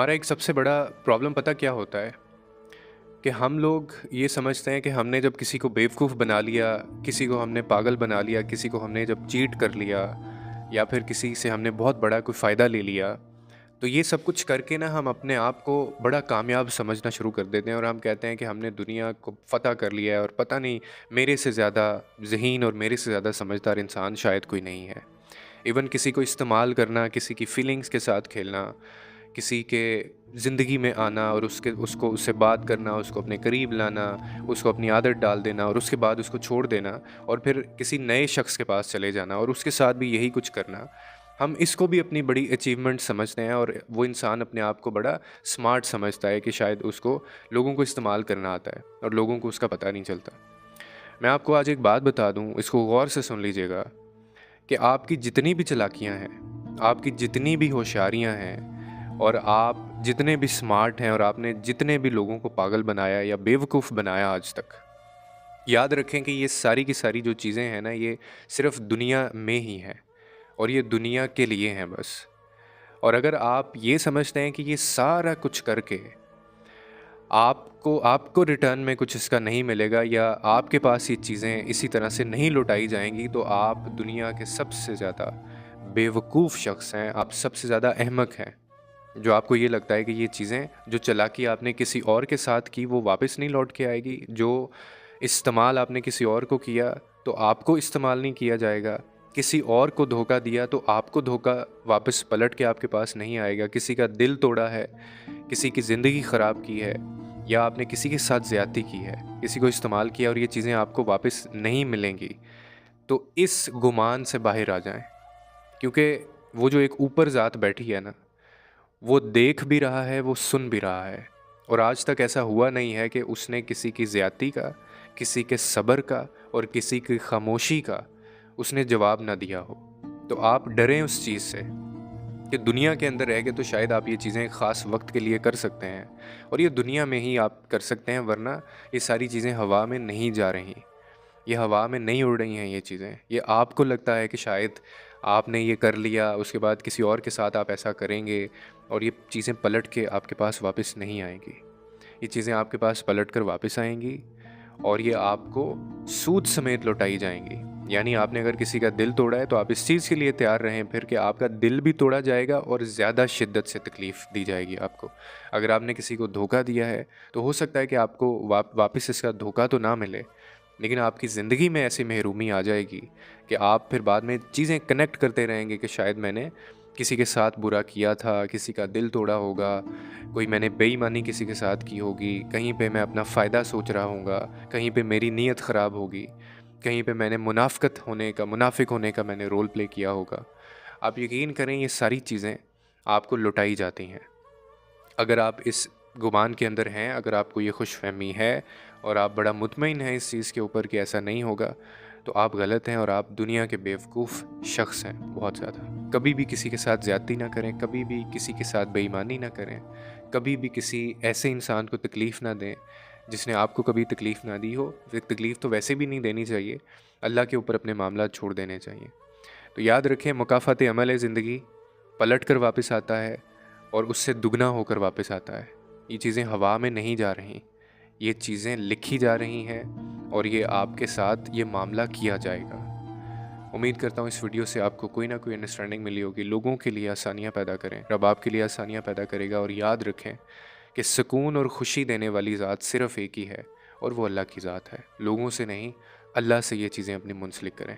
हमारा एक सबसे बड़ा प्रॉब्लम पता क्या होता है कि हम लोग ये समझते हैं कि हमने जब किसी को बेवकूफ़ बना लिया, किसी को हमने पागल बना लिया, किसी को हमने जब चीट कर लिया या फिर किसी से हमने बहुत बड़ा कोई फ़ायदा ले लिया, तो ये सब कुछ करके ना हम अपने आप को बड़ा कामयाब समझना शुरू कर देते हैं और हम कहते हैं कि हमने दुनिया को फ़तह कर लिया है और पता नहीं मेरे से ज़्यादा ज़हीन और मेरे से ज़्यादा समझदार इंसान शायद कोई नहीं है। इवन किसी को इस्तेमाल करना, किसी की फीलिंग्स के साथ खेलना, किसी के ज़िंदगी में आना और उसको उससे बात करना, उसको अपने करीब लाना, उसको अपनी आदत डाल देना और उसके बाद उसको छोड़ देना और फिर किसी नए शख्स के पास चले जाना और उसके साथ भी यही कुछ करना। हम इसको भी अपनी बड़ी अचीवमेंट समझते हैं और वो इंसान अपने आप को बड़ा स्मार्ट समझता है कि शायद उसको लोगों को इस्तेमाल करना आता है और लोगों को उसका पता नहीं चलता। मैं आपको आज एक बात बता दूँ, इसको गौर से सुन लीजिएगा कि आपकी जितनी भी चालाकियाँ हैं, आपकी जितनी भी होशियारियाँ हैं और आप जितने भी स्मार्ट हैं और आपने जितने भी लोगों को पागल बनाया या बेवकूफ़ बनाया आज तक, याद रखें कि ये सारी की सारी जो चीज़ें हैं ना, ये सिर्फ़ दुनिया में ही हैं और ये दुनिया के लिए हैं बस। और अगर आप ये समझते हैं कि ये सारा कुछ करके आपको आपको रिटर्न में कुछ इसका नहीं मिलेगा या आपके पास ये चीज़ें इसी तरह से नहीं लौटाई जाएँगी, तो आप दुनिया के सबसे ज़्यादा बेवकूफ़ शख़्स हैं, आप सबसे ज़्यादा अहमक हैं। जो आपको ये लगता है कि ये चीज़ें जो चालाकी आपने किसी और के साथ की वो वापस नहीं लौट के आएगी, जो इस्तेमाल आपने किसी और को किया तो आपको इस्तेमाल नहीं किया जाएगा, किसी और को धोखा दिया तो आपको धोखा वापस पलट के आपके पास नहीं आएगा, किसी का दिल तोड़ा है, किसी की ज़िंदगी ख़राब की है या आपने किसी के साथ ज़्यादती की है, किसी को इस्तेमाल किया और ये चीज़ें आपको वापस नहीं मिलेंगी, तो इस गुमान से बाहर आ जाएँ। क्योंकि वो जो एक ऊपर ज़ात बैठी है ना, वो देख भी रहा है, वो सुन भी रहा है और आज तक ऐसा हुआ नहीं है कि उसने किसी की ज़्यादती का, किसी के सब्र का और किसी की खामोशी का उसने जवाब ना दिया हो। तो आप डरें उस चीज़ से कि दुनिया के अंदर रह के तो शायद आप ये चीज़ें ख़ास वक़्त के लिए कर सकते हैं और ये दुनिया में ही आप कर सकते हैं, वरना ये सारी चीज़ें हवा में नहीं जा रहीं। ये हवा में नहीं उड़ रही हैं ये चीज़ें। ये आपको लगता है कि शायद आपने ये कर लिया, उसके बाद किसी और के साथ आप ऐसा करेंगे और ये चीज़ें पलट के आपके पास वापस नहीं आएँगी। ये चीज़ें आपके पास पलट कर वापस आएँगी और ये आपको सूद समेत लौटाई जाएँगी। यानी आपने अगर किसी का दिल तोड़ा है तो आप इस चीज़ के लिए तैयार रहें फिर कि आपका दिल भी तोड़ा जाएगा और ज़्यादा शिद्दत से तकलीफ़ दी जाएगी आपको। अगर आपने किसी को धोखा दिया है तो हो सकता है कि आपको वापस इसका धोखा तो ना मिले, लेकिन आपकी ज़िंदगी में ऐसी महरूमी आ जाएगी कि आप फिर बाद में चीज़ें कनेक्ट करते रहेंगे कि शायद मैंने किसी के साथ बुरा किया था, किसी का दिल तोड़ा होगा, कोई मैंने बेईमानी किसी के साथ की होगी, कहीं पे मैं अपना फ़ायदा सोच रहा हूँगा, कहीं पे मेरी नीयत ख़राब होगी, कहीं पे मैंने मुनाफ़िक होने का मैंने रोल प्ले किया होगा। आप यकीन करें ये सारी चीज़ें आपको लुटाई जाती हैं। अगर आप इस गुमान के अंदर हैं, अगर आपको ये खुशफ़हमी है और आप बड़ा मुतमईन हैं इस चीज़ के ऊपर कि ऐसा नहीं होगा, तो आप गलत हैं और आप दुनिया के बेवकूफ़ शख़्स हैं बहुत ज़्यादा। कभी भी किसी के साथ ज़्यादती ना करें, कभी भी किसी के साथ बेईमानी ना करें, कभी भी किसी ऐसे इंसान को तकलीफ़ ना दें, जिसने आपको कभी तकलीफ़ ना दी हो। फिर तकलीफ़ तो वैसे भी नहीं देनी चाहिए, अल्लाह के ऊपर अपने मामलात छोड़ देने चाहिए। तो याद रखें, मुकाफ़ात अमल है ज़िंदगी, पलट कर वापस आता है और उससे दुगना होकर वापस आता है। ये चीज़ें हवा में नहीं जा रहीं, ये चीज़ें लिखी जा रही हैं और ये आपके साथ ये मामला किया जाएगा। उम्मीद करता हूँ इस वीडियो से आपको कोई ना कोई अंडरस्टैंडिंग मिली होगी। लोगों के लिए आसानियाँ पैदा करें, रब आपके लिए आसानियाँ पैदा करेगा और याद रखें कि सुकून और खुशी देने वाली ज़ात सिर्फ़ एक ही है और वो अल्लाह की ज़ात है। लोगों से नहीं, अल्लाह से ये चीज़ें अपनी मुंसलिक करें।